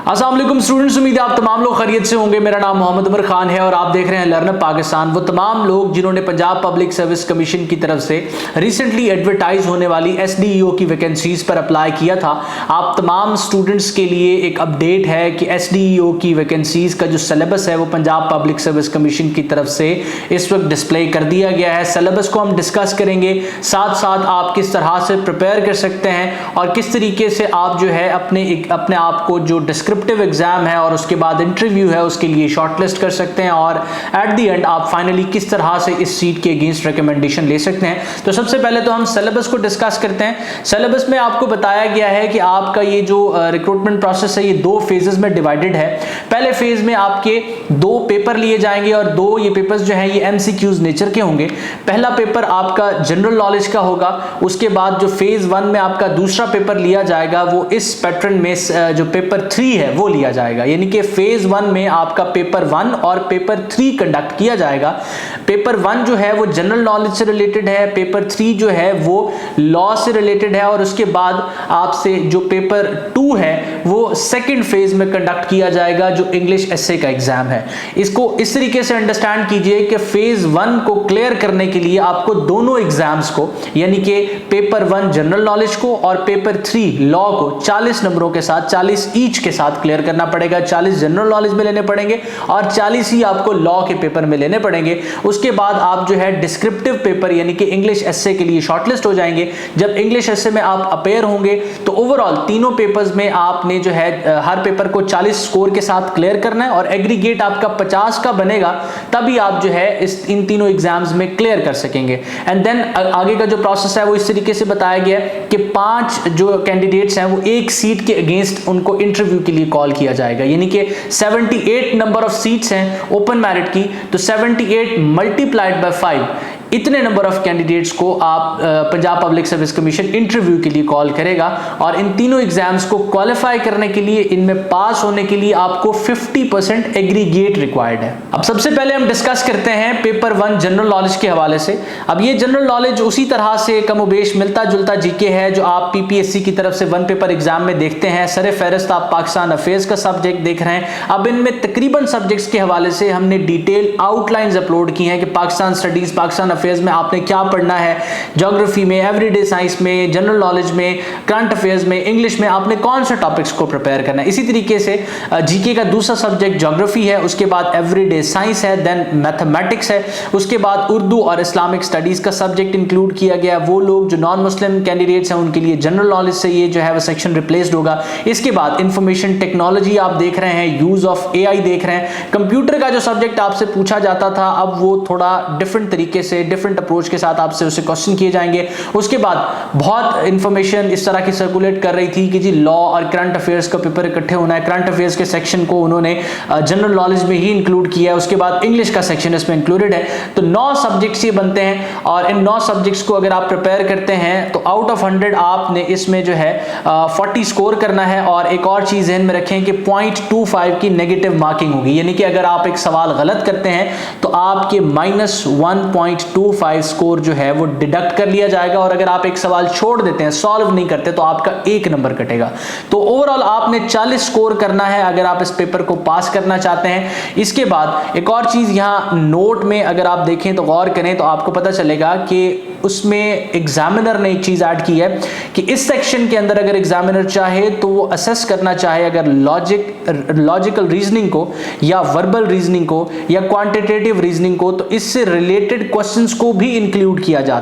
अस्सलाम वालेकुम स्टूडेंट्स, उम्मीद है आप तमाम लोग खैरियत से होंगे। मेरा नाम मोहम्मद उमर खान है और आप देख रहे हैं लर्नर पाकिस्तान। वो तमाम लोग जिन्होंने पंजाब पब्लिक सर्विस कमीशन की तरफ से रिसेंटली एडवर्टाइज होने वाली SDEO की वैकेंसीज पर अप्लाई किया था, आप तमाम स्टूडेंट्स के लिए एक अपडेट है कि SDEO की वैकेंसीज का जो सिलेबस है वो पंजाब पब्लिक सर्विस कमीशन की तरफ से इस वक्त डिस्प्ले कर दिया गया है। सिलेबस को हम डिस्कस करेंगे, साथ साथ आप किस तरह से प्रिपेयर कर सकते हैं और किस तरीके से आप जो है अपने आप को जो डिस्क्रिप्टिव एग्जाम है और उसके बाद इंटरव्यू है उसके लिए शॉर्टलिस्ट कर सकते हैं और एट द एंड आप फाइनली किस तरह से इस सीट के अगेंस्ट रिकमेंडेशन ले सकते हैं। तो सबसे पहले तो हम सिलेबस को डिस्कस करते हैं। सिलेबस में आपको बताया गया है कि आपका ये जो रिक्रूटमेंट प्रोसेस है ये 2 फेजेस में डिवाइडेड है। पहले फेज में आपके 2 पेपर लिए जाएंगे और 2 ये पेपर्स जो है ये MCQs नेचर के होंगे। पहला पेपर आपका जनरल नॉलेज का होगा, उसके बाद जो फेज 1 में आपका दूसरा पेपर लिया जाएगा वो इस पैटर्न में जो पेपर 3 है वो लिया जाएगा, यानी कि फेज 1 में आपका पेपर 1 और पेपर 3 कंडक्ट किया जाएगा। पेपर 1 जो है वो जनरल नॉलेज से रिलेटेड है, पेपर 3 जो है वो लॉ से रिलेटेड है और उसके बाद आपसे जो पेपर 2 है वो सेकंड फेज में कंडक्ट किया जाएगा जो इंग्लिश एसे का एग्जाम है। इसको इस तरीके से अंडरस्टैंड कीजिए कि फेज 1 को क्लियर करने के लिए आपको दोनों एग्जाम्स को, यानी कि पेपर 1 जनरल नॉलेज को और पेपर 3 लॉ को 40 नंबरों के साथ 40 ईच के साथ क्लियर करना पड़ेगा। 40 जनरल नॉलेज में लेने पड़ेंगे और 40 ही आपको लॉ के पेपर में लेने पड़ेंगे। उसके बाद आप जो है डिस्क्रिप्टिव पेपर यानी कि इंग्लिश एसे के लिए शॉर्टलिस्ट हो जाएंगे। जब इंग्लिश एसे में आप अपेयर होंगे तो ओवरऑल तीनों पेपर्स में आपने जो है हर पेपर को 40 स्कोर के साथ क्लियर करना है और एग्रीगेट आपका 50 का बनेगा, तभी आप जो है इन तीनों एग्जाम्स में क्लियर कर सकेंगे। एंड देन आगे का जो प्रोसेस है वो इस तरीके से बताया गया है कि 5 जो कैंडिडेट्स हैं वो एक सीट के अगेंस्ट उनको इंटरव्यू के लिए कॉल किया जाएगा, यानी कि 78 नंबर ऑफ सीट्स हैं ओपन मेरिट की, तो 78 मल्टीप्लाइड बाय 5 इतने नंबर ऑफ कैंडिडेट्स को आप Punjab public service commission interview के लिए कॉल करेगा और इन तीनों एग्जाम्स को क्वालिफाई करने के लिए, इनमें पास होने के लिए आपको 50% एग्रीगेट रिक्वायर्ड है। अब सबसे पहले हम डिस्कस करते हैं पेपर 1 जनरल नॉलेज के हवाले से। अब ये जनरल नॉलेज उसी तरह से कमोबेश मिलता जुलता जीके है जो आप PPSC की तरफ से 1 पेपर एग्जाम में देखते हैं। सर फहरिस्त आप पाकिस्तान अफेयर्स का सब्जेक्ट देख रहे हैं। अब इनमें तकरीबन सब्जेक्ट्स के हवाले से हमने डिटेल आउटलाइंस अपलोड की हैं कि पाकिस्तान स्टडीज, पाकिस्तान अफेयर्स में आपने क्या पढ़ना है, ज्योग्राफी में, एवरीडे साइंस में, जनरल नॉलेज में, करंट अफेयर्स में, इंग्लिश में आपने कौन से टॉपिक्स को प्रिपेयर करना है। इसी तरीके से जीके का दूसरा सब्जेक्ट ज्योग्राफी है, उसके बाद एवरीडे साइंस है, देन मैथमेटिक्स है, उसके बाद उर्दू और इस्लामिक स्टडीज का सब्जेक्ट इंक्लूड किया गया। वो लोग जो नॉन मुस्लिम कैंडिडेट्स हैं उनके लिए जनरल नॉलेज से ये जो है वो सेक्शन रिप्लेस्ड होगा। इसके बाद इंफॉर्मेशन टेक्नोलॉजी आप देख रहे हैं, यूज ऑफ AI देख रहे हैं। कंप्यूटर का जो सब्जेक्ट आपसे पूछा जाता था अब वो थोड़ा डिफरेंट तरीके से, डिफरेंट अप्रोच के साथ आपसे उसे क्वेश्चन किए जाएंगे। उसके बाद बहुत इंफॉर्मेशन इस तरह की सर्कुलेट कर रही थी कि जी लॉ और करंट अफेयर्स का पेपर इकट्ठे होना है। करंट अफेयर्स के सेक्शन को उन्होंने जनरल नॉलेज में ही इंक्लूड किया है। उसके बाद इंग्लिश का सेक्शन इसमें इंक्लूडेड है। तो 9 सब्जेक्ट्स ये बनते हैं और इन 9 सब्जेक्ट्स को अगर आप प्रिपेयर करते हैं तो आउट ऑफ 100 आपने इसमें जो है 40 स्कोर करना है। और एक और चीज ध्यान में रखें कि 0.25 की नेगेटिव मार्किंग होगी, यानी कि अगर आप एक सवाल गलत करते हैं तो आपके -1.25 स्कोर जो है वो डिडक्ट कर लिया जाएगा और अगर आप एक सवाल छोड़ देते हैं, सॉल्व नहीं करते, तो आपका 1 नंबर कटेगा। तो ओवरऑल आपने 40 स्कोर करना है अगर आप इस पेपर को पास करना चाहते हैं। इसके बाद एक और चीज यहां नोट में अगर आप देखें तो गौर करें तो आपको पता चलेगा कि उसमें एग्जामिनर ने एक चीज ऐड की है कि इस सेक्शन के अंदर अगर एग्जामिनर चाहे तो वो असेस करना चाहे अगर लॉजिकल रीजनिंग को या वर्बल रीजनिंग को या क्वांटिटेटिव रीजनिंग को, तो इससे रिलेटेड क्वेश्चंस को भी इंक्लूड किया जा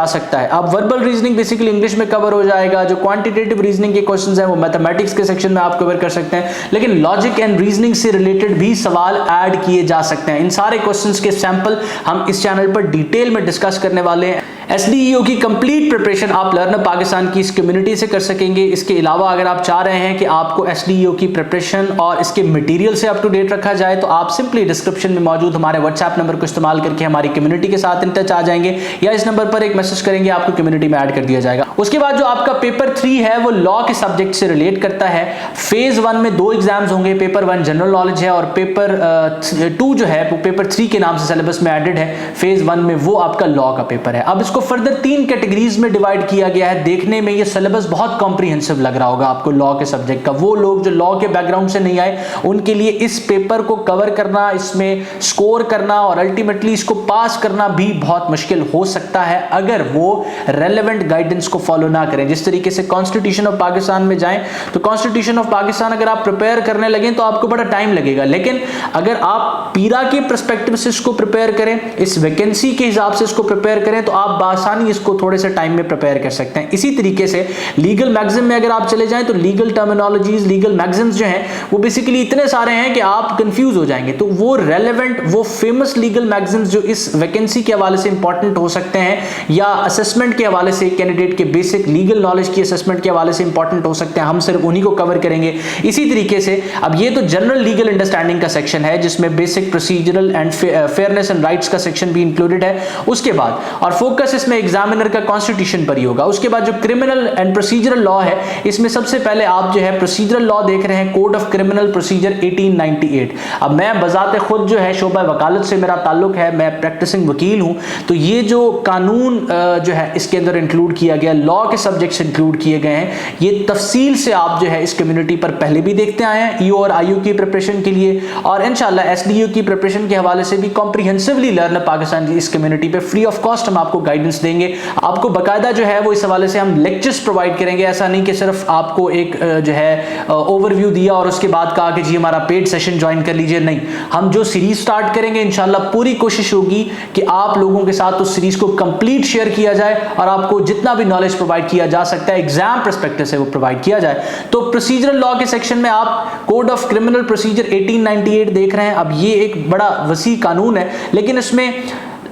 सकता है। अब वर्बल रीजनिंग बेसिकली इंग्लिश में कवर हो जाएगा, जो क्वांटिटेटिव रीजनिंग के क्वेश्चंस हैं वो मैथमेटिक्स के सेक्शन में आप कवर कर सकते हैं, लेकिन लॉजिक एंड रीजनिंग से रिलेटेड भी सवाल ऐड किए जा सकते हैं। इन सारे क्वेश्चंस के सैंपल हम इस चैनल पर डिटेल में डिस्कस करने वाले हैं। SDEO की कंप्लीट प्रिपरेशन आप लर्नर पाकिस्तान की इस कम्युनिटी से कर सकेंगे। इसके अलावा अगर आप चाह रहे हैं कि आपको SDEO की प्रिपरेशन और इसके मटेरियल से अप टू डेट रखा जाए तो आप सिंपली डिस्क्रिप्शन में मौजूद हमारे WhatsApp नंबर को इस्तेमाल करके हमारी कम्युनिटी के साथ इन टच आ जाएंगे या इस नंबर पर एक मैसेज करेंगे, आपको कम्युनिटी में ऐड कर दिया जाएगा। उसके बाद जो आपका पेपर 3 है वो लॉ के सब्जेक्ट से रिलेट करता है। फेज 1 में 2 एग्जाम्स होंगे, पेपर 1 जनरल नॉलेज है और पेपर 2 जो है वो पेपर 3 के नाम से सिलेबस में एडेड है। फेज 1 में वो आपका लॉ का पेपर है। अब इसको इसको फर्दर 3 कैटेगरीज में डिवाइड किया गया है। देखने में ये सिलेबस बहुत कॉम्प्रिहेंसिव लग रहा होगा आपको लॉ के सब्जेक्ट का। वो लोग जो लॉ के बैकग्राउंड से नहीं आए उनके लिए इस पेपर को कवर करना, इसमें स्कोर करना और अल्टीमेटली इसको पास करना भी बहुत मुश्किल हो सकता है अगर वो रेलेवेंट गाइडेंस को फॉलो ना करें। जिस तरीके से कॉन्स्टिट्यूशन ऑफ पाकिस्तान में जाएं तो कॉन्स्टिट्यूशन ऑफ पाकिस्तान अगर आप प्रिपेयर करने लगे तो आपको बड़ा टाइम लगेगा, लेकिन अगर आप पीरा के पर्सपेक्टिव से इसको प्रिपेयर करें, इस वैकेंसी के हिसाब से इसको प्रिपेयर करें तो आप आसानी इसको थोड़े से टाइम में प्रिपेयर कर सकते हैं। इसी तरीके से लीगल मैगजीन में अगर आप चले जाएं तो लीगल टर्मिनोलॉजीज, लीगल मैगजीन्स जो हैं वो बेसिकली इतने सारे हैं कि आप कंफ्यूज हो जाएंगे। तो वो रेलेवेंट, वो फेमस लीगल मैगजीन्स जो इस वैकेंसी के हवाले से इंपॉर्टेंट हो सकते हैं या असेसमेंट के हवाले से, कैंडिडेट के बेसिक लीगल नॉलेज की असेसमेंट के हवाले से इंपॉर्टेंट हो सकते हैं, हम सिर्फ उन्हीं को कवर करेंगे। इसी तरीके से अब ये तो जनरल लीगल अंडरस्टैंडिंग का सेक्शन है जिसमें basic procedural and fairness and rights का सेक्शन भी इंक्लूडेड है। उसके बाद और फोकस इसमें एग्जामिनर का कॉन्स्टिट्यूशन पर ही होगा। उसके बाद जो क्रिमिनल एंड प्रोसीजरल लॉ है इसमें सबसे पहले आप जो है प्रोसीजरल लॉ देख रहे हैं, कोड ऑफ क्रिमिनल प्रोसीजर 1898। अब मैं बजाते खुद जो है शोबा वकालत से मेरा ताल्लुक है, मैं प्रैक्टिसिंग वकील हूं, तो ये जो कानून जो है इसके अंदर इंक्लूड किया गया, लॉ के सब्जेक्ट्स इंक्लूड किए गए हैं, ये तफसील से आप जो है इस कम्युनिटी पर पहले भी देखते आए हैं ईओ और आईयू की प्रिपरेशन के लिए, और इंशाल्लाह एसडीयू की प्रिपरेशन के हवाले से भी कॉम्प्रिहेंसिवली लर्न पाकिस्तान इस कम्युनिटी पे फ्री ऑफ कॉस्ट हम आपको गाइडेंस देंगे। आपको बाकायदा जो है वो इस हवाले से हम लेक्चर्स प्रोवाइड करेंगे। ऐसा नहीं कि सिर्फ आपको एक जो है ओवरव्यू दिया और उसके बाद कहा कि जी हमारा पेड सेशन ज्वाइन कर लीजिए, नहीं। हम जो सीरीज स्टार्ट करेंगे इंशाल्लाह पूरी कोशिश होगी कि आप लोगों के साथ उस सीरीज को कंप्लीट शेयर किया जाए और आपको जितना भी नॉलेज प्रोवाइड किया जा सकता है एग्जाम पर्सपेक्टिव से वो प्रोवाइड किया जाए। तो प्रोसीजरल लॉ के सेक्शन में आप कोड ऑफ क्रिमिनल प्रोसीजर 1898 देख रहे हैं। अब ये एक बड़ा वसी कानून है, लेकिन इसमें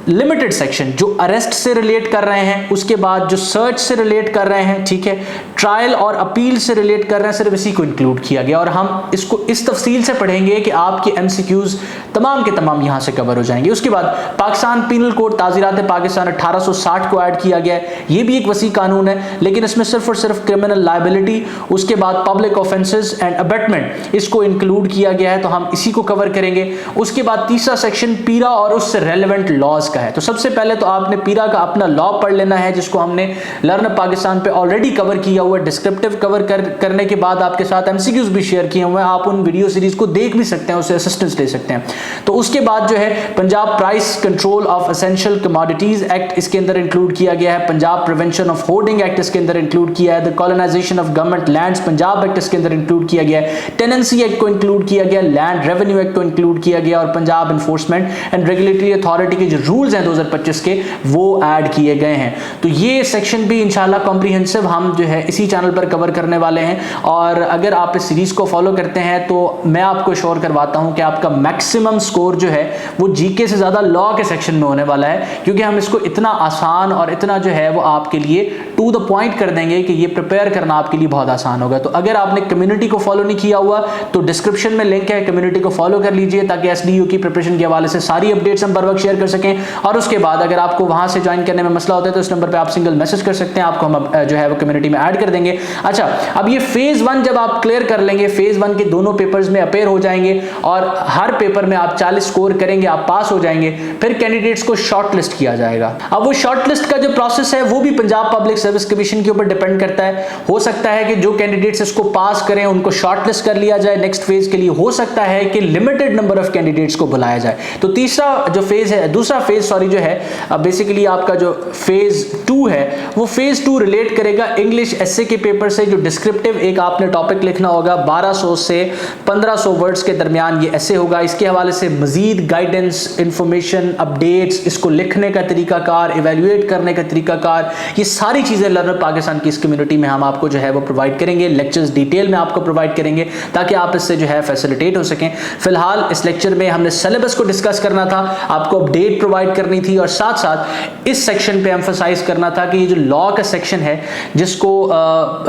लिमिटेड सेक्शन जो अरेस्ट से रिलेट कर रहे हैं, उसके बाद जो सर्च से रिलेट कर रहे हैं, ठीक है, ट्रायल और अपील से रिलेट कर रहे हैं, सिर्फ इसी को इंक्लूड किया गया। और हम इसको इस तफसील से पढ़ेंगे कि आपके एमसीक्यूज तमाम के तमाम यहां से कवर हो जाएंगे। उसके बाद पाकिस्तान पीनल कोड ताज़ीरात पाकिस्तान 1860 को ऐड किया गया है। ये भी एक वसी कानून है, लेकिन इसमें सिर्फ और सिर्फ क्रिमिनल लायबिलिटी, उसके बाद पब्लिक ऑफेंसेस एंड अबेटमेंट इसको इंक्लूड किया गया है, तो हम इसी को कवर करेंगे। उसके बाद तीसरा सेक्शन पीरा और उससे रेलेवेंट लॉज है। तो सबसे पहले तो आपने पीरा का अपना लॉ पढ़ लेना है जिसको हमने लर्न पाकिस्तान पे ऑलरेडी कवर किया हुआ है। डिस्क्रिप्टिव कवर करने के बाद आपके साथ एमसीक्यूज भी शेयर किए हुए हैं, आप उन वीडियो सीरीज को देख भी सकते हैं, उससे असिस्टेंस ले सकते हैं। तो उसके बाद जो है Punjab price control of essential commodities act इसके अंदर इंक्लूड किया गया है। Punjab prevention of hoarding act इसके अंदर इंक्लूड किया है। The colonization of government lands Punjab act इसके अंदर इंक्लूड किया गया है। टेनेंसी एक्ट को इंक्लूड किया गया, लैंड रेवेन्यू एक्ट को इंक्लूड किया गया, और Punjab enforcement and regulatory authority के जो रूल्स हैं 2025 के वो ऐड किए गए हैं। तो ये सेक्शन भी इंशाल्लाह कॉम्प्रिहेंसिव हम जो है इसी चैनल पर कवर करने वाले हैं। और अगर आप इस सीरीज को फॉलो करते हैं तो मैं आपको श्योर करवाता हूं कि आपका मैक्सिमम स्कोर जो है वो जीके से ज्यादा लॉ के सेक्शन में होने वाला है, क्योंकि हम इसको इतना आसान और इतना जो है वो आपके लिए टू द पॉइंट कर देंगे कि ये प्रिपेयर करना आपके लिए बहुत आसान होगा। तो अगर आपने कम्युनिटी को फॉलो नहीं किया हुआ तो डिस्क्रिप्शन में लिंक है, कम्युनिटी को फॉलो कर लीजिए ताकि एसडीयू की प्रिपरेशन के हवाले से सारी अपडेट्स हम बर वक्त शेयर कर सकें। और उसके बाद अगर आपको वहां से ज्वाइन करने में मसला होता है तो इस नंबर पे आप सिंगल मैसेज कर सकते हैं, आपको हम जो है वो कम्युनिटी में ऐड कर देंगे। अच्छा, अब ये फेज 1 जब आप क्लियर कर लेंगे, फेज 1 के दोनों पेपर्स में अपेयर हो जाएंगे और हर पेपर में आप 40 स्कोर करेंगे, आप पास हो जाएंगे, फिर कैंडिडेट्स को शॉर्टलिस्ट किया जाएगा। अब वो शॉर्टलिस्ट का जो प्रोसेस है वो भी पंजाब पब्लिक सर्विस कमीशन के ऊपर डिपेंड करता है। हो सकता है कि जो कैंडिडेट्स इसको पास करें उनको शॉर्टलिस्ट कर लिया जाए नेक्स्ट फेज के लिए, हो सकता है कि लिमिटेड नंबर ऑफ कैंडिडेट्स को बुलाया जाए। तो तीसरा जो फेज है, दूसरा फेज सॉरी जो है बेसिकली आपका जो फेज 2 है वो फेज 2 रिलेट करेगा इंग्लिश एसए के पेपर से। जो डिस्क्रिप्टिव एक आपने टॉपिक लिखना होगा 1200 से 1500 वर्ड्स के दरमियान ये एसए होगा। इसके हवाले से मजीद गाइडेंस, इंफॉर्मेशन, अपडेट्स, इसको लिखने का तरीकाकार, इवेल्युएट करने का तरीकाकार, ये सारी चीजें लर्नर पाकिस्तान की इस कम्युनिटी में हम आपको जो है वो प्रोवाइड करेंगे। लेक्चर्स डिटेल में आपको प्रोवाइड करेंगे ताकि आप इससे जो है फैसिलिटेट हो सकें। फिलहाल इस लेक्चर में हमने सिलेबस को डिस्कस करना था, आपको अपडेट प्रोवाइड करनी थी और साथ साथ इस सेक्शन पे एम्फसाइज करना था कि ये जो लॉ का सेक्शन है जिसको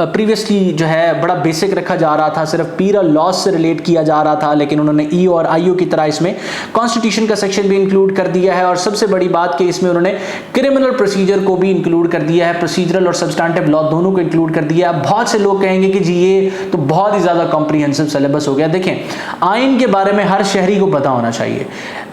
प्रीवियसली जो है बड़ा बेसिक रखा जा रहा था, सिर्फ पीरा लॉ से रिलेट किया जा रहा था, लेकिन उन्होंने ई और आईयू की तरह इसमें कॉन्स्टिट्यूशन का सेक्शन भी इंक्लूड कर दिया है। और सबसे बड़ी बात कि इसमें उन्होंने क्रिमिनल प्रोसीजर को भी इंक्लूड कर दिया है, प्रोसीजरल और सब्सटैंटिव लॉ दोनों को इंक्लूड कर दिया है। बहुत से लोग कहेंगे कि जी ये तो बहुत ही ज्यादा कॉम्प्रिहेंसिव सिलेबस हो गया। देखें, आइन के बारे में हर शहरी को पता होना चाहिए।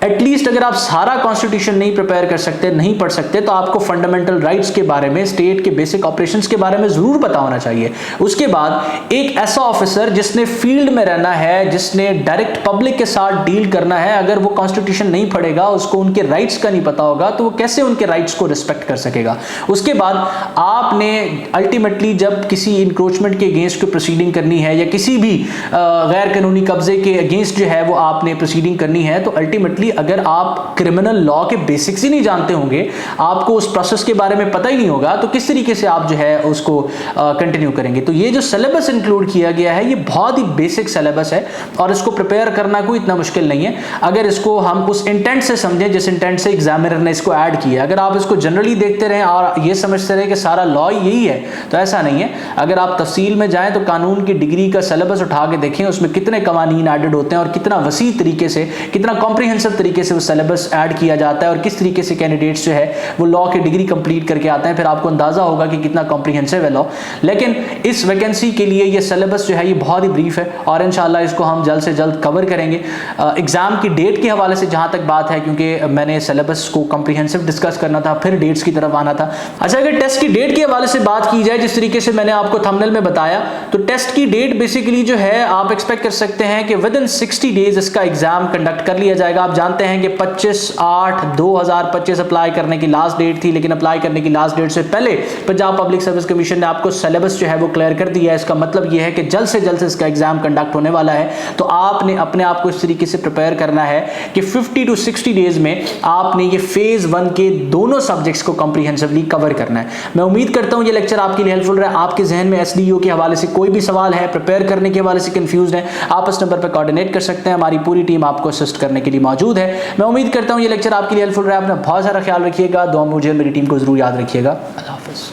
एटलीस्ट अगर आप सारा कॉन्स्टिट्यूशन नहीं प्रिपेयर कर सकते, नहीं पढ़ सकते, तो आपको फंडामेंटल राइट्स के बारे में, स्टेट के बेसिक ऑपरेशंस के बारे में जरूर पता होना चाहिए। उसके बाद एक ऐसा ऑफिसर जिसने फील्ड में रहना है, जिसने डायरेक्ट पब्लिक के साथ डील करना है, अगर वो कॉन्स्टिट्यूशन नहीं पढ़ेगा, उसको उनके राइट्स का नहीं पता होगा, तो वो कैसे उनके राइट्स को रिस्पेक्ट कर सकेगा। उसके बाद आपने अल्टीमेटली जब किसी इंक्रोचमेंट के अगेंस्ट को प्रोसीडिंग करनी है या किसी भी गैर कानूनी कब्जे के अगेंस्ट जो है वो आपने प्रोसीडिंग करनी है, तो अल्टीमेटली अगर आप क्रिमिनल लॉ के बेसिक्स ही नहीं जानते होंगे, आपको उस प्रोसेस के बारे में पता ही नहीं होगा, तो किस तरीके से आप जो है उसको कंटिन्यू करेंगे। तो ये जो सिलेबस इंक्लूड किया गया है ये बहुत ही बेसिक सिलेबस है और इसको प्रिपेयर करना कोई इतना मुश्किल नहीं है, अगर इसको हम उस इंटेंट से समझें जिस इंटेंट से एग्जामिनर ने इसको ऐड किया। अगर आप इसको जनरली देखते रहें और ये समझते रहे कि सारा लॉ यही है, तो ऐसा नहीं है। अगर आप तफसील में जाएं तो कानून की डिग्री का सिलेबस उठा के देखें, उसमें कितने कवानीन एडेड होते हैं और कितना वसी तरीके से, कितना कॉम्प्रिहेंसिव तरीके से वो सिलेबस ऐड किया जाता है और किस तरीके से कैंडिडेट्स जो है वो लॉ की डिग्री कंप्लीट करके आते हैं, फिर आपको अंदाजा होगा कि कितना कॉम्प्रिहेंसिव है लॉ। लेकिन इस वैकेंसी के लिए ये सिलेबस जो है ये बहुत ही ब्रीफ है और इंशाल्लाह इसको हम जल्द से जल्द कवर करेंगे। एग्जाम की डेट के हवाले से जहां तक बात है, क्योंकि मैंने सिलेबस को कॉम्प्रिहेंसिव डिस्कस करना था, फिर डेट्स की तरफ आना था। अच्छा, अगर टेस्ट की डेट के हवाले से बात की जाए, जिस तरीके से मैंने आपको थंबनेल में बताया, तो टेस्ट की डेट बेसिकली जो है आप एक्सपेक्ट कर सकते हैं कि विद इन 60 डेज इसका एग्जाम कंडक्ट कर लिया जाएगा। आप जानते हैं कि 25/8/2025 अप्लाई करने की लास्ट डेट थी, लेकिन अप्लाई करने की लास्ट डेट से पहले पंजाब पब्लिक सर्विस कमीशन ने आपको सिलेबस जो है वो क्लियर कर दिया है। इसका मतलब यह है कि जल्द से जल्द इसका एग्जाम कंडक्ट होने वाला है। तो आपने अपने आप को इस तरीके से प्रिपेयर करना है कि 50 to 60 डेज में आपने ये फेज 1 के दोनों सब्जेक्ट्स को कॉम्प्रिहेंसिवली कवर करना है। मैं उम्मीद करता हूं ये लेक्चर आपके लिए हेल्पफुल रहा। आपके जहन में एसडीओ के हवाले से कोई भी सवाल है, प्रिपेयर करने के हवाले से कंफ्यूज है, आप इस नंबर पर कोऑर्डिनेट कर सकते हैं। हमारी पूरी टीम आपको असिस्ट करने के लिए मौजूद है। मैं उम्मीद करता हूं ये लेक्चर आपके लिए हेल्पफुल रहा। अपना बहुत सारा ख्याल रखिएगा, दुआ में मुझे मेरी टीम को जरूर याद रखिएगा। अल्लाह हाफिज़।